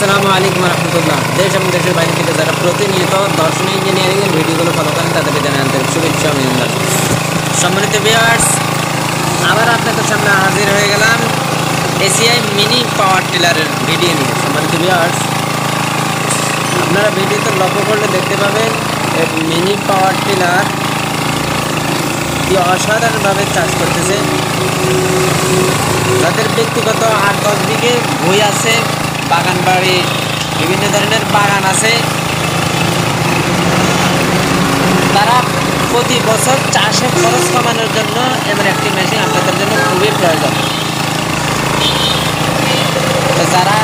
আসসালামু আলাইকুম রহমতুল্লাহ। দেশ এবং দেশের বাইরে থেকে যারা প্রতিনিয়ত দর্শন ইঞ্জিনিয়ারিংয়ের ভিডিওগুলো ফলো করেন তাদেরকে জানাই আন্তরিক শুভেচ্ছা অভিনন্দন। সম্মানিত ভিউয়ার্স, আবার আপনাদের সামনে হাজির হয়ে গেলাম এসিআই মিনি পাওয়ার টিলারের ভিডিও নিয়ে। সম্মানিত ভিউয়ার্স, আপনারা ভিডিওতে লক্ষ্য করলে দেখতে পাবেন এই মিনি পাওয়ার টিলার কি অসাধারণভাবে চাষ করতেছে। তাদের ব্যক্তিগত 8-10 বিঘে ভূমি আছে, বাগান বাড়ি, বিভিন্ন ধরনের বাগান আছে। তারা প্রতি বছর চাষে খরচ কমানোর জন্য এমন একটি মেশিন আপনাদের জন্য খুবই প্রয়োজন। তো যারা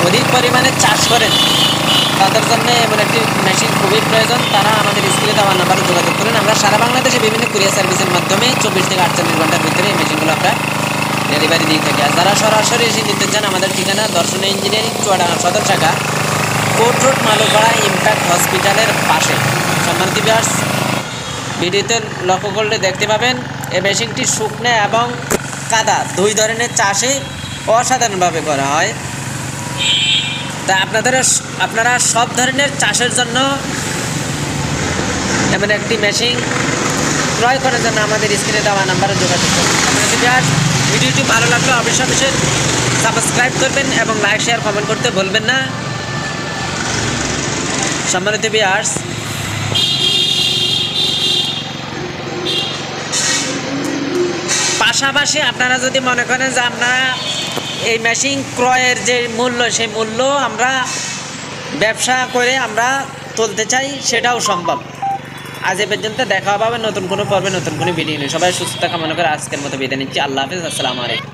অধিক পরিমাণে চাষ করেন তাদের জন্য এমন একটি মেশিন খুবই প্রয়োজন। তারা আমাদের স্ক্রিনে দেওয়া নাম্বারে যোগাযোগ করেন। আমরা সারা বাংলাদেশে বিভিন্ন কুরিয়ার সার্ভিসের মাধ্যমে 24 থেকে 48 ঘন্টার ভিতরে এই মেশিনগুলো আমরা ডেলিভারি দিয়ে থাকি। আর যারা সরাসরি এসে নিতে চান, আমাদের ঠিকানা দর্শন ইঞ্জিনিয়ারিং, চুয়াডাঙ্গা সদর শাখা, কোর্ট রোড, মালুপাড়া, ইম্প্যাক্ট হসপিটালের পাশে। সম্মানিত ভিউয়ার্স, ভিডিওতে লক্ষ্য করলে দেখতে পাবেন এই মেশিনটি শুকনো এবং কাদা দুই ধরনের চাষে অসাধারণভাবে করা হয়। তা আপনারা সব ধরনের চাষের জন্য এমন একটি মেশিন ক্রয় করার জন্য আমাদের স্ক্রিনে দেওয়া নাম্বারে যোগাযোগ করুন। সম্মানিত ভিউয়ার্স, ভিডিওটি ভালো লাগলে অবশ্যই সাবস্ক্রাইব করবেন এবং লাইক শেয়ার কমেন্ট করতে ভুলবেন না। সম্মানিত ভিউয়ার্স, পাশাপাশি আপনারা যদি মনে করেন যে আপনারা এই মেশিন ক্রয়ের যে মূল্য, সেই মূল্য আমরা ব্যবসা করে আমরা তুলতে চাই, সেটাও সম্ভব। আজ এ পর্যন্ত দেখা হবে নতুন কোনো পর্বে, নতুন কোনো ভিডিও নিয়ে। সবাই সুস্থতা কামনা করে আজকের মতো বিদায় নিচ্ছি। আল্লাহ হাফিজ, আসসালামু আলাইকুম।